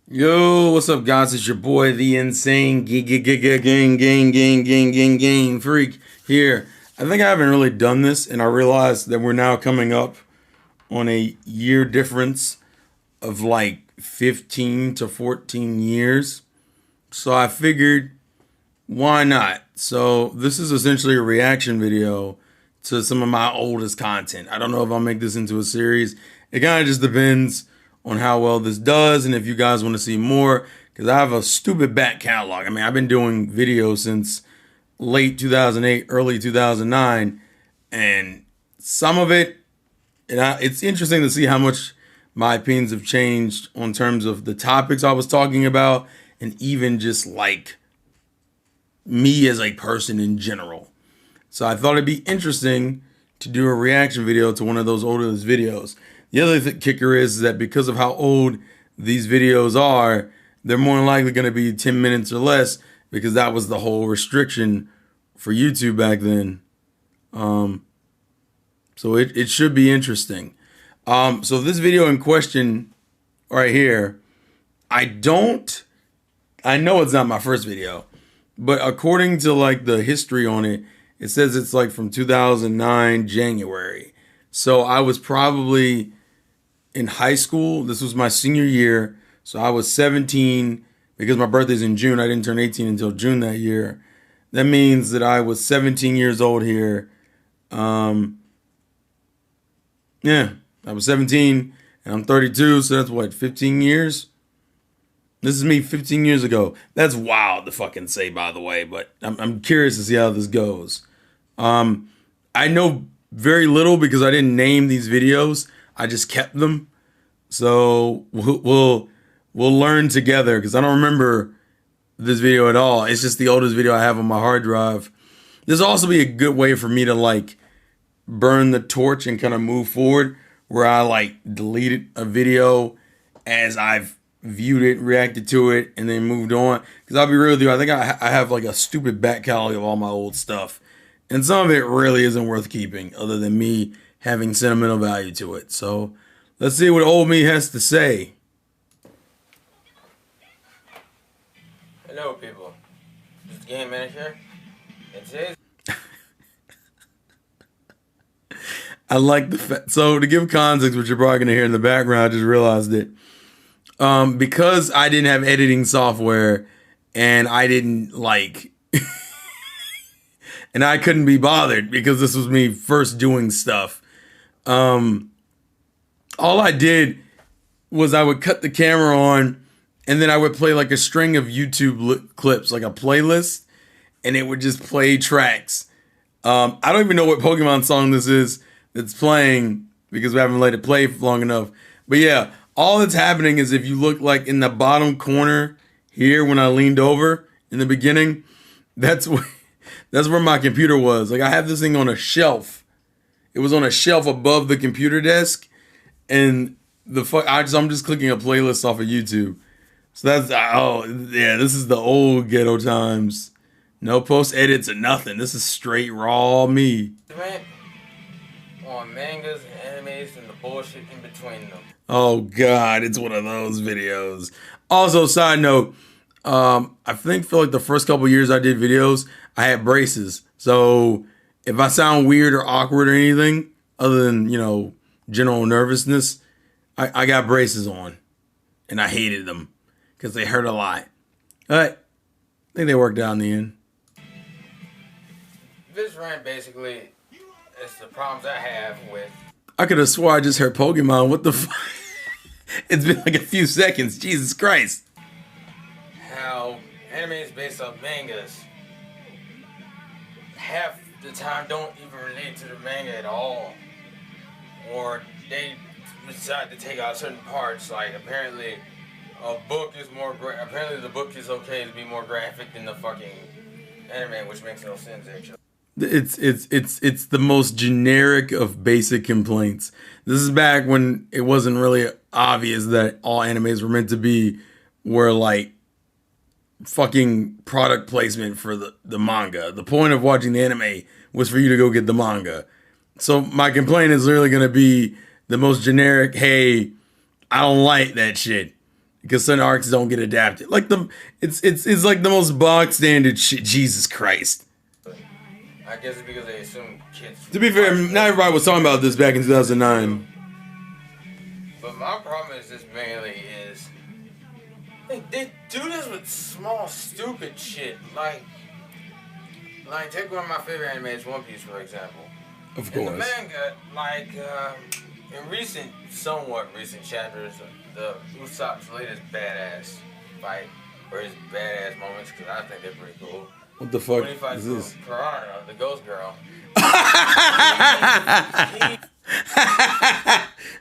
Yo, what's up, guys? It's your boy, the insane gang freak here. I think I haven't really done this, and I realized that we're now coming up on a year difference of like 15 to 14 years. So I figured, why not? So this is essentially a reaction video to some of my oldest content. I don't know if I'll make this into a series. It kind of just depends on how well this does and if you guys want to see more, because I have a stupid back catalog. I mean, I've been doing videos since late 2008, early 2009, and some of it, it's interesting to see how much my opinions have changed on terms of the topics I was talking about and even just like me as a person in general. So I thought it'd be interesting to do a reaction video to one of those oldest videos. The other kicker is that because of how old these videos are, they're more than likely going to be 10 minutes or less, because that was the whole restriction for YouTube back then. So it should be interesting. So this video in question right here, I know it's not my first video, but according to like the history on it, it says it's like from 2009 January. So I was probably in high school. This was my senior year. So I was 17 because my birthday's in June. I didn't turn 18 until June that year. That means that I was 17 years old here. Yeah, I was 17 and I'm 32. So that's what, 15 years? This is me 15 years ago. That's wild to fucking say, by the way, but I'm curious to see how this goes. I know very little because I didn't name these videos. I just kept them. So we'll learn together, because I don't remember this video at all. It's just the oldest video I have on my hard drive. This will also be a good way for me to like burn the torch and kind of move forward, where I like deleted a video as I've viewed it, reacted to it, and then moved on. Because I'll be real with you, I think I have like a stupid back catalog of all my old stuff. And some of it really isn't worth keeping, other than me having sentimental value to it. So let's see what old me has to say. Hello, people. This is Game Manager. And today's I like the fact. So to give context, which you're probably going to hear in the background, I just realized it. Because I didn't have editing software and I didn't like... and I couldn't be bothered because this was me first doing stuff. All I did was I would cut the camera on, and then I would play like a string of YouTube clips, like a playlist, and it would just play tracks. I don't even know what Pokemon song this is that's playing because we haven't let it play for long enough. But yeah, all that's happening is if you look like in the bottom corner here when I leaned over in the beginning, that's where my computer was. Like I have this thing on a shelf. It was on a shelf above the computer desk, and I'm just clicking a playlist off of YouTube. So that's, oh yeah, this is the old ghetto times. No post edits or nothing. This is straight raw me. rant on mangas and animes and the bullshit in between them. Oh God, it's one of those videos. Also, side note, I think for like the first couple years I did videos, I had braces. So if I sound weird or awkward or anything, other than, general nervousness, I got braces on. And I hated them because they hurt a lot. But I think they worked out in the end. This rant basically is the problems I have with I could have swore I just heard Pokemon. What the fuck? It's been like a few seconds. Jesus Christ. how animes based off mangas half the time don't even relate to the manga at all. Or they decide to take out certain parts, like apparently a book is apparently the book is okay to be more graphic than the fucking anime, which makes no sense actually. It's the most generic of basic complaints. This is back when it wasn't really obvious that all animes were like fucking product placement for the manga. The point of watching the anime was for you to go get the manga. So my complaint is literally going to be the most generic, hey, I don't like that shit. because certain arcs don't get adapted. Like it's like the most bog standard shit. Jesus Christ. I guess it's because they assume kids. To be fair, not everybody was talking about this back in 2009. But my problem is this mainly is they do this with small stupid shit. Like take one of my favorite animes, One Piece, for example. Of course. In the manga, in somewhat recent chapters, the Usopp's latest badass fight, or his badass moments, because I think they're pretty cool. What the fuck when he fights is this? Piranha, the ghost girl.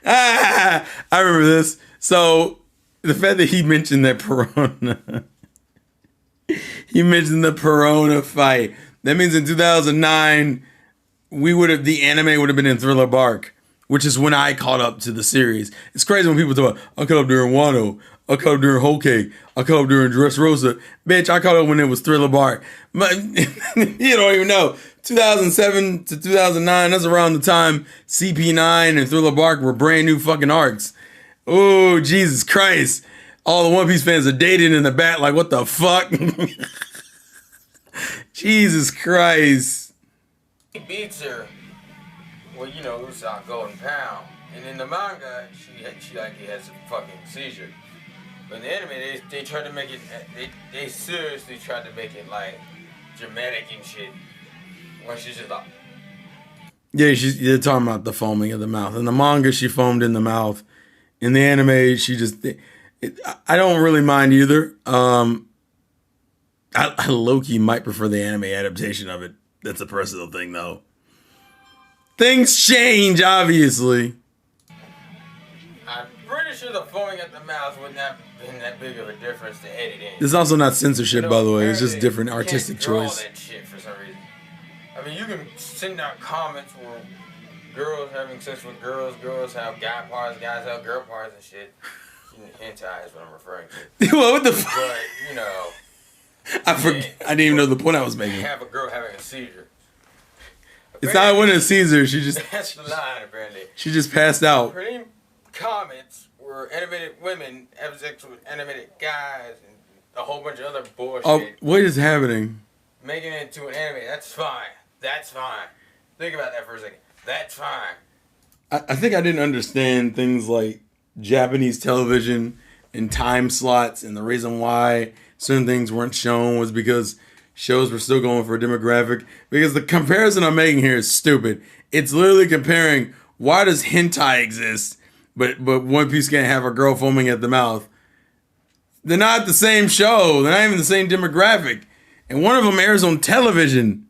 I remember this. So the fact that he mentioned that Piranha, he mentioned the Piranha fight. That means in 2009, the anime would have been in Thriller Bark, which is when I caught up to the series. It's crazy when people talk about, I caught up during Wano, I caught up during Whole Cake, I caught up during Dressrosa. Bitch, I caught up when it was Thriller Bark. But you don't even know. 2007 to 2009, that's around the time CP9 and Thriller Bark were brand new fucking arcs. Oh, Jesus Christ. All the One Piece fans are dating in the back like, what the fuck? Jesus Christ. He beats her with, Usopp Golden Pound. And in the manga, she has a fucking seizure. But in the anime, they tried to make it, they seriously tried to make it, like, dramatic and shit. When she's just like... Yeah, you're talking about the foaming of the mouth. In the manga, she foamed in the mouth. In the anime, she just... I don't really mind either. I low-key might prefer the anime adaptation of it. That's a personal thing, though. Things change, obviously. I'm pretty sure the foaming at the mouth wouldn't have been that big of a difference to edit in. It's also not censorship, by the way. It's just different artistic choice. That shit for some reason. I mean, you can send out comments where girls having sex with girls have guy parts, guys have girl parts and shit. Hentai is what I'm referring to. What the fuck? But, I didn't even know the point I was making. Have a girl having a seizure. It's not when it's Caesar. She just... That's the line, apparently. She just passed out. Pretty comments where animated women have sex with animated guys and a whole bunch of other bullshit. Oh, what is happening? Making it into an anime, that's fine. That's fine. Think about that for a second. That's fine. I think I didn't understand things like Japanese television and time slots, and the reason why certain things weren't shown was because shows were still going for a demographic. Because the comparison I'm making here is stupid. It's literally comparing, why does hentai exist, but One Piece can't have a girl foaming at the mouth? They're not the same show. They're not even the same demographic. And one of them airs on television.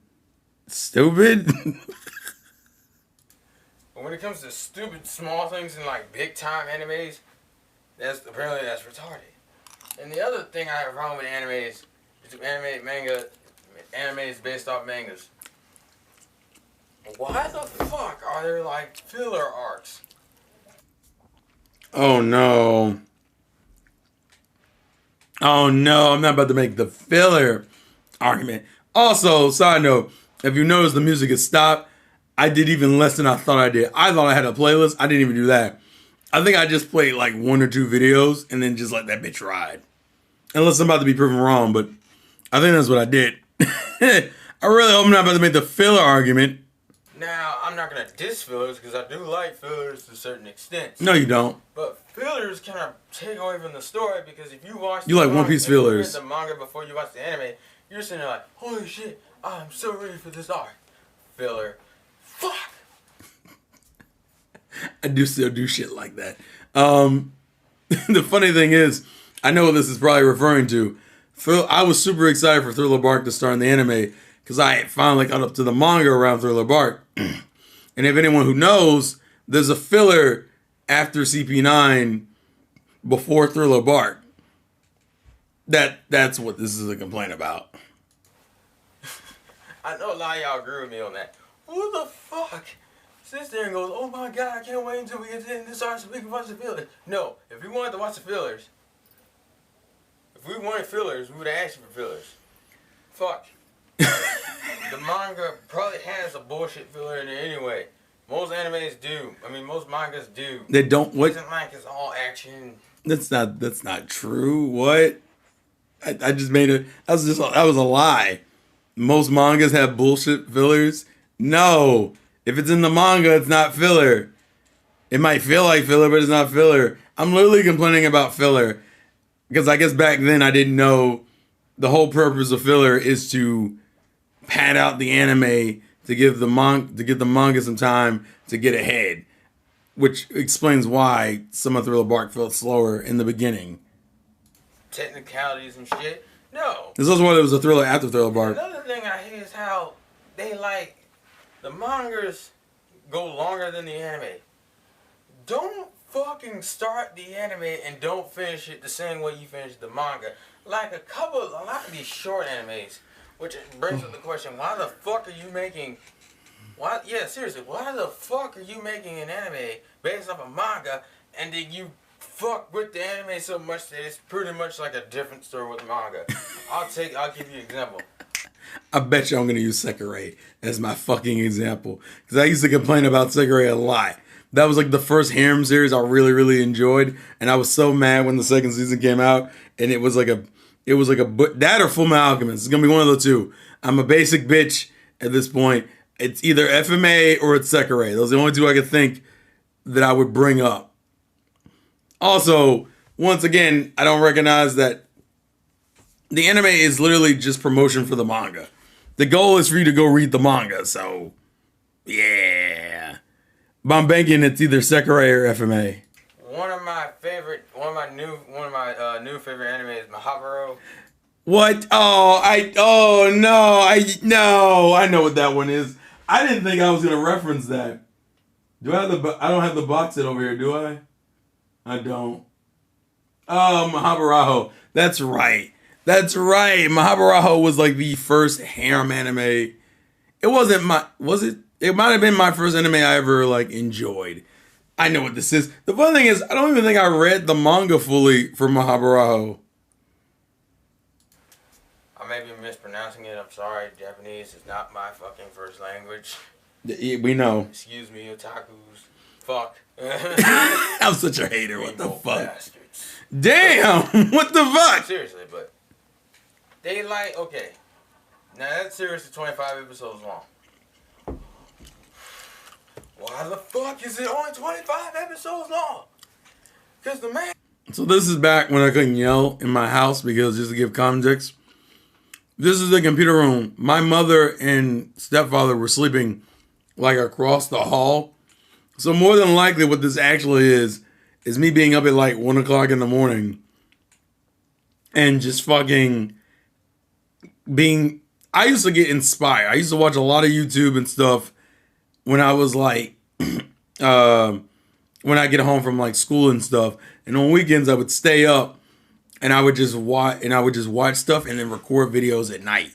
Stupid. When it comes to stupid small things in like big time animes, that's retarded. And the other thing I have a problem with animes is animated manga, animes based off mangas. Why the fuck are there like filler arcs? Oh no. Oh no, I'm not about to make the filler argument. Also, side note, if you notice the music has stopped, I did even less than I thought I did. I thought I had a playlist. I didn't even do that. I think I just played like 1 or 2 videos and then just let that bitch ride. Unless I'm about to be proven wrong, but I think that's what I did. I really hope I'm not about to make the filler argument. Now, I'm not going to diss fillers because I do like fillers to certain extents. No, you don't. But fillers kind of take away from the story because if you watch you like One Piece fillers. You read the manga before you watch the anime, you're sitting there like, holy shit, I'm so ready for this arc. Filler. Fuck. I do still do shit like that. The funny thing is, I know what this is probably referring to. I was super excited for Thriller Bark to start in the anime because I had finally caught up to the manga around Thriller Bark. And if anyone who knows, there's a filler after CP9 before Thriller Bark. That's what this is a complaint about. I know a lot of y'all agree with me on that. Who the fuck sits there and goes, oh my god, I can't wait until we get to the end of this arc so we can watch the fillers? No, if we wanted to watch the fillers, if we wanted fillers, we would have asked you for fillers. Fuck. The manga probably has a bullshit filler in there anyway. Most animes do. I mean, most mangas do. They don't. What? It isn't like it's all action. That's not true. What? I just made it. That was a lie. Most mangas have bullshit fillers. No, if it's in the manga, it's not filler. It might feel like filler, but it's not filler. I'm literally complaining about filler because I guess back then I didn't know the whole purpose of filler is to pad out the anime to give the manga some time to get ahead, which explains why some of Thriller Bark felt slower in the beginning. Technicalities and shit. No. This was why it was a thriller after Thriller Bark. Another thing I hate is how they like the mangas go longer than the anime. Don't fucking start the anime and don't finish it the same way you finish the manga. Like a lot of these short animes, which brings up the question: why the fuck are you making? Why? Yeah, seriously, why the fuck are you making an anime based off a manga and then you fuck with the anime so much that it's pretty much like a different story with manga? I'll give you an example. I bet you I'm going to use Sekirei as my fucking example. Because I used to complain about Sekirei a lot. That was like the first harem series I really, really enjoyed. And I was so mad when the second season came out. And it was like that or Fullmetal Alchemist. It's going to be one of the two. I'm a basic bitch at this point. It's either FMA or it's Sekirei. Those are the only two I could think that I would bring up. Also, once again, I don't recognize that the anime is literally just promotion for the manga. The goal is for you to go read the manga, so yeah. But I'm banking it's either Sekirei or FMA. One of my new favorite anime is Mahabaro. What? I know what that one is. I didn't think I was gonna reference that. I don't have the box set over here, do I? I don't. Oh, Mahabaraho. That's right. Mahabaraho was like the first harem anime. It wasn't was it? It might have been my first anime I ever like enjoyed. I know what this is. The funny thing is, I don't even think I read the manga fully for Mahabaraho. I may be mispronouncing it. I'm sorry. Japanese is not my fucking first language. We know. Excuse me, otakus. Fuck. I'm such a hater. What the fuck? Bastards. Damn. What the fuck? Seriously, but they like, okay. Now that series is 25 episodes long. Why the fuck is it only 25 episodes long? Because the man. So this is back when I couldn't yell in my house because just to give context, this is the computer room. My mother and stepfather were sleeping like across the hall. So more than likely what this actually is me being up at like 1 o'clock in the morning and just fucking being, I used to get inspired. I used to watch a lot of YouTube and stuff when I was like, when I get home from like school and stuff. And on weekends I would stay up and I would just watch stuff and then record videos at night.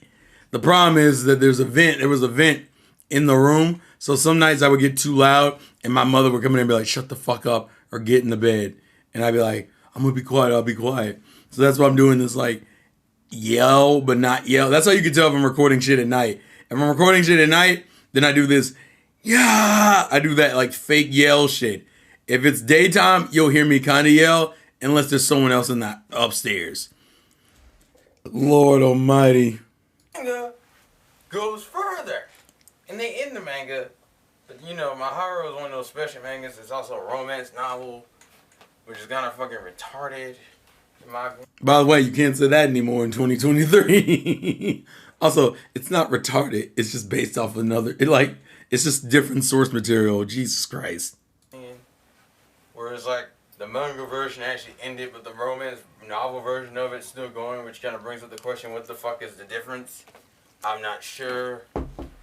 The problem is that there was a vent in the room. So some nights I would get too loud and my mother would come in and be like, shut the fuck up or get in the bed. And I'd be like, I'm going to be quiet. I'll be quiet. So that's why I'm doing this like yell, but not yell. That's how you can tell if I'm recording shit at night. If I'm recording shit at night, then I do this, yeah. I do that like fake yell shit. If it's daytime, you'll hear me kind of yell unless there's someone else in the upstairs. Lord almighty. Manga goes further. And they end the manga, but you know, Mahabaro is one of those special mangas. It's also a romance novel, which is kind of fucking retarded. In my opinion. By the way, you can't say that anymore in 2023. Also, it's not retarded. It's just based off another. It's just different source material. Jesus Christ. Whereas like the manga version actually ended, but the romance novel version of it's still going, which kind of brings up the question: what the fuck is the difference? I'm not sure.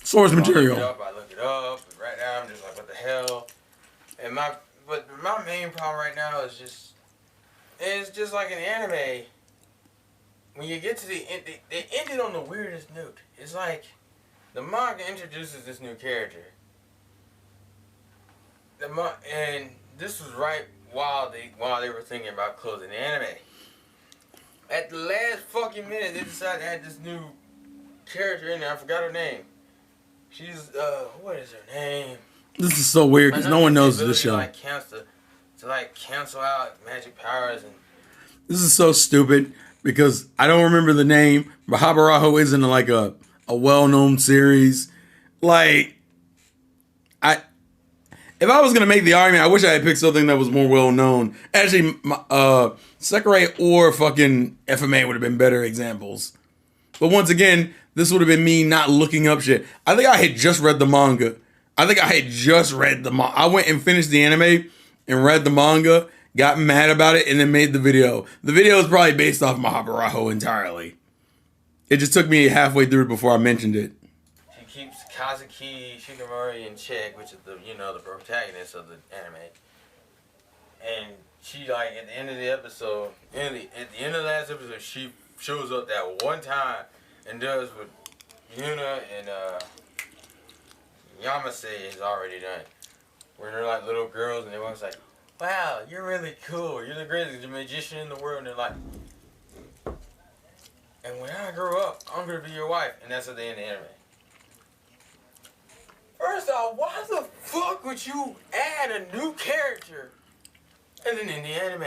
Source material. I look it up. But right now, I'm just like, what the hell? And my main problem right now is it's just like an anime. When you get to the end, they ended on the weirdest note. It's like the manga introduces this new character. And this was right while they were thinking about closing the anime. At the last fucking minute, they decided to add this new character in there. I forgot her name. She's what is her name? This is so weird because no one knows this show. Like cancer, to like cancel out magic powers and This is so stupid because I don't remember the name, but Habaraho isn't like a well-known series. Like, I if I was gonna make the argument, I wish I had picked something that was more well-known. Actually, Sakurai or fucking FMA would have been better examples. But once again, this would have been me not looking up shit. I think I had just read the manga. I went and finished the anime and read the manga, got mad about it, and then made the video. The video is probably based off Mahabaraho entirely. It just took me halfway through before I mentioned it. she keeps Kazuki Shikamori in check, which is the the protagonist of the anime. And she like at the end of the episode, at the end of the last episode, she shows up that one time and does what Yuna and Yamase has already done. Where they're like little girls and everyone's like, wow, you're really cool. You're the greatest magician in the world. And they're like, and when I grow up, I'm going to be your wife. And that's at the end of the anime. First off, why the fuck would you add a new character and then in the anime?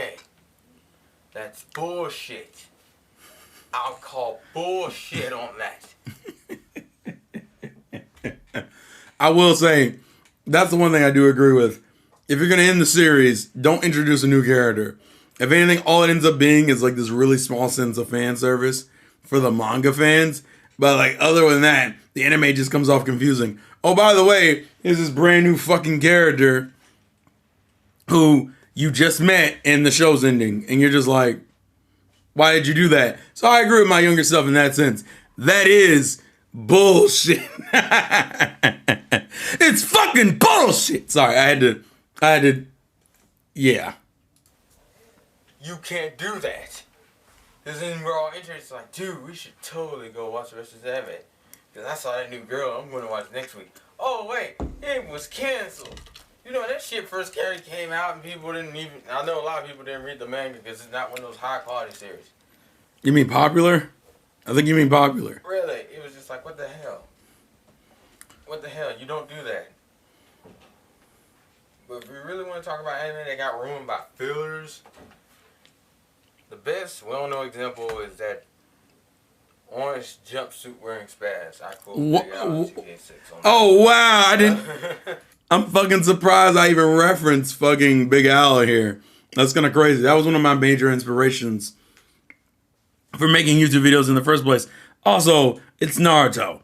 That's bullshit. I'll call bullshit on that. I will say, that's the one thing I do agree with. If you're going to end the series, don't introduce a new character. If anything, all it ends up being is like this really small sense of fan service for the manga fans. But like other than that, the anime just comes off confusing. Oh, by the way, here's this brand new fucking character who you just met and the show's ending. And you're just like, why did you do that? So I agree with my younger self in that sense. That is bullshit. It's fucking bullshit. Sorry, I had to, yeah. You can't do that. Because then we're all interested, like, dude, we should totally go watch the rest of the anime. Because I saw that new girl I'm going to watch next week. Oh, wait, it was canceled. You know, that shit first came out and people didn't even, I know a lot of people didn't read the manga because it's not one of those high quality series. You mean popular? I think you mean popular. Really? It was just like, what the hell? What the hell? You don't do that. But if we really want to talk about anime that got ruined by fillers, the best well-known example is that orange jumpsuit wearing spaz. I quote Big Al 2K6 on that. Oh, wow. I didn't. I'm fucking surprised I even referenced fucking Big Al here. That's kind of crazy. That was one of my major inspirations for making YouTube videos in the first place. Also, it's Naruto.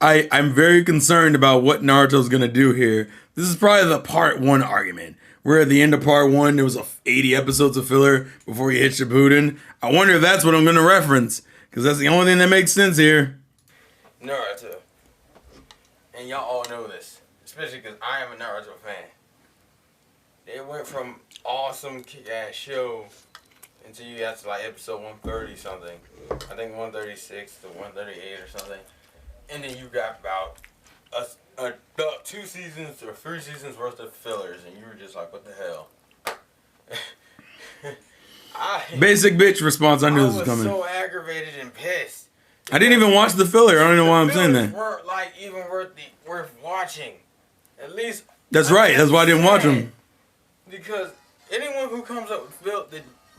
I'm very concerned about what Naruto's going to do here. This is probably the part 1 argument. Where at the end of part 1, there was 80 episodes of filler before he hit Shippuden. I wonder if that's what I'm going to reference. Because that's the only thing that makes sense here. Naruto. And y'all all know this. Especially because I am a Naruto fan. It went from awesome kick-ass show until you got to like episode 130 something. I think 136 to 138 or something. And then you got about 2 seasons or 3 seasons worth of fillers, and you were just like, what the hell? Basic bitch response. I knew this was coming. I was so aggravated and pissed. I didn't even watch the filler. I don't know why I'm saying that. Weren't like even worth watching. At least. That's right. That's why I didn't watch them. Because anyone who comes up with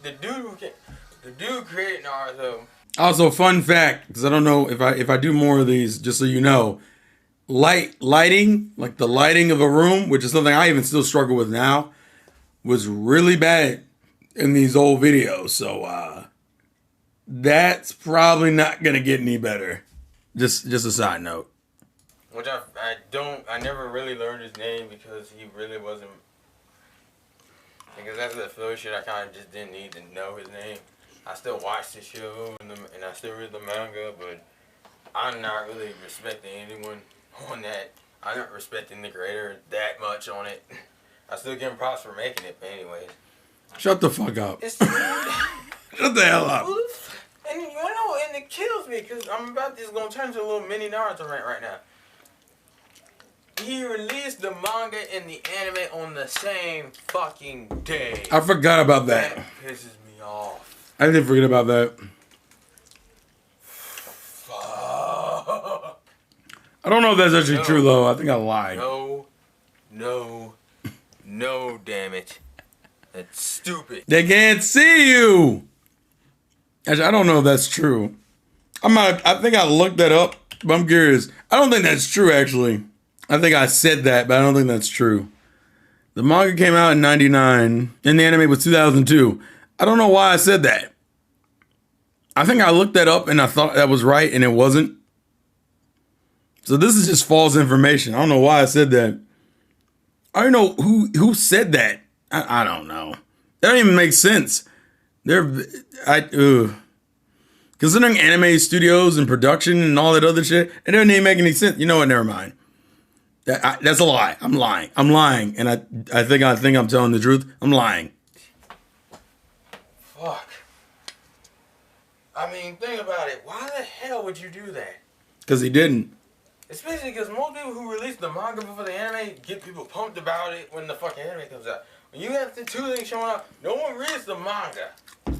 the dude created Naruto. Also, fun fact, because I don't know if I do more of these, just so you know, lighting, like the lighting of a room, which is something I even still struggle with now, was really bad in these old videos. So that's probably not gonna get any better. Just a side note. Which I never really learned his name because he really wasn't. Because after the filler shit, I kind of just didn't need to know his name. I still watch the show and I still read the manga, but I'm not really respecting anyone on that. I'm not respecting the creator that much on it. I still give him props for making it, but anyways. Shut the fuck up. Shut the hell up. And you know, and it kills me because it's going to turn into a little mini Naruto rant right now. He released the manga and the anime on the same fucking day. I forgot about that. That pisses me off. I didn't forget about that. I don't know if that's actually true, though. I think I lied. No, damn it. That's stupid. They can't see you. Actually, I don't know if that's true. I think I looked that up, but I'm curious. I don't think that's true, actually. I think I said that, but I don't think that's true. The manga came out in 99, and the anime was 2002. I don't know why I said that. I think I looked that up, and I thought that was right, and it wasn't. So this is just false information. I don't know why I said that. I don't know who said that. I don't know. That don't even make sense. Considering anime studios and production and all that other shit, it doesn't even make any sense. You know what? Never mind. That's a lie. I'm lying. And I think I'm telling the truth. I'm lying. Fuck. I mean, think about it. Why the hell would you do that? Because he didn't. Especially because most people who release the manga before the anime get people pumped about it when the fucking anime comes out. When you have the two things showing up, no one reads the manga.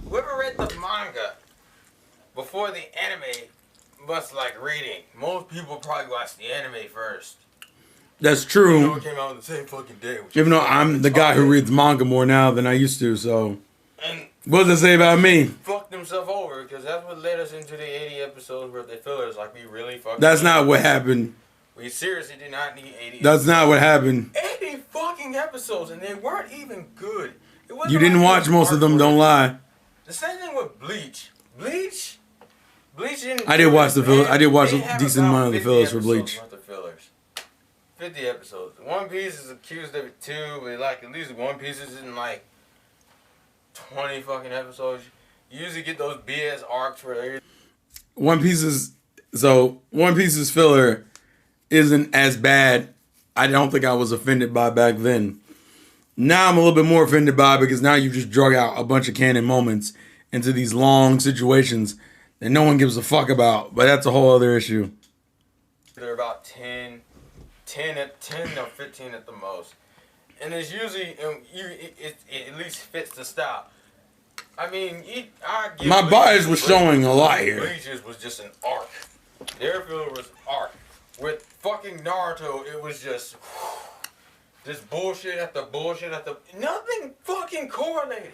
Whoever read the manga before the anime must like reading. Most people probably watch the anime first. That's true. You know, it came out on the same fucking day. Even though I'm the guy who reads manga more now than I used to, so. And what does it say about me? Fucked himself over because that's what led us into the 80 episodes where they fillers. Like, we really fucked. That's not what happened. We seriously did not need 80. That's not what happened. 80 fucking episodes, and they weren't even good. It wasn't You didn't watch most of them. Don't lie. The same thing with Bleach. Bleach didn't. I did watch the fillers. I did watch a decent amount of the fillers for Bleach. 50 episodes. One Piece is accused of it too, but like at least One Piece is in like 20 fucking episodes. You usually get those BS arcs where One Piece's filler isn't as bad. I don't think I was offended by back then. Now I'm a little bit more offended by because now you just drug out a bunch of canon moments into these long situations that no one gives a fuck about. But that's a whole other issue. They're about 10 or 15 at the most. And it's usually, it at least fits the style. I mean, my bias was showing a lot here. Bleach's was just an arc. Their filler was arc. With fucking Naruto, it was just bullshit after bullshit after nothing fucking correlated.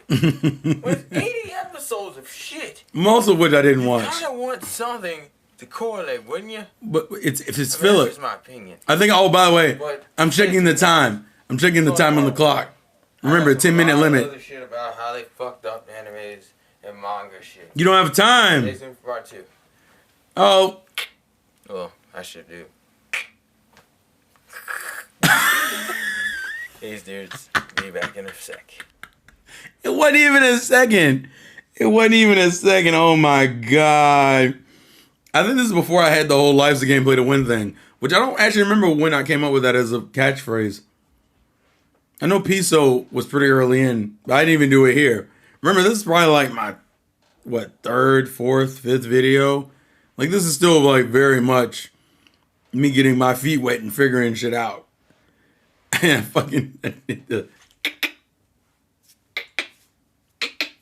With 80 episodes of shit. Most of which I didn't watch. You kind of want something to correlate, wouldn't you? But if it's filler. That's my opinion. I think, oh, by the way, I'm checking the time. I'm checking the time on the clock. Remember, 10-minute limit. Other shit about how they fucked up animes and manga shit. You don't have time. Jason part 2. Oh. Well, I should do. These dudes, be back in a sec. It wasn't even a second. Oh my god. I think this is before I had the whole life's a game play to win thing, which I don't actually remember when I came up with that as a catchphrase. I know Piso was pretty early in, but I didn't even do it here. Remember, this is probably like my, third, fourth, fifth video? Like, this is still, like, very much me getting my feet wet and figuring shit out. And fucking...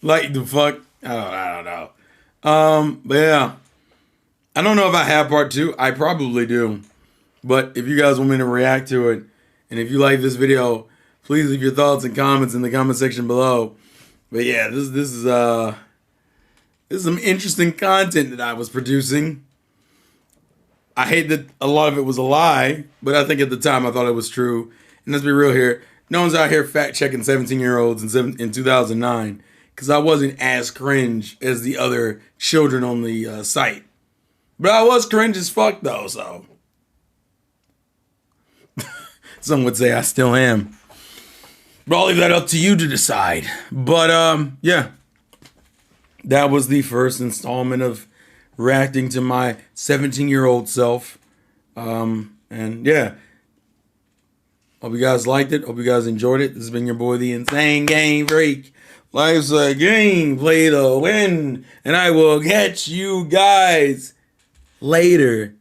like, the fuck? I don't know. But yeah. I don't know if I have part 2. I probably do. But if you guys want me to react to it, and if you like this video, please leave your thoughts and comments in the comment section below. But yeah, this is some interesting content that I was producing. I hate that a lot of it was a lie, but I think at the time I thought it was true. And let's be real here. No one's out here fact-checking 17-year-olds in 2009 because I wasn't as cringe as the other children on the site. But I was cringe as fuck, though, so. Some would say I still am. But I'll leave that up to you to decide. But, yeah. That was the first installment of reacting to my 17-year-old self. And, yeah. Hope you guys liked it. Hope you guys enjoyed it. This has been your boy, the Insane Game Freak. Life's a game. Play to win. And I will catch you guys later.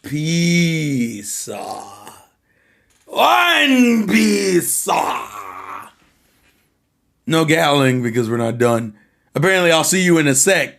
Peace. One piece. No galling because we're not done. Apparently, I'll see you in a sec.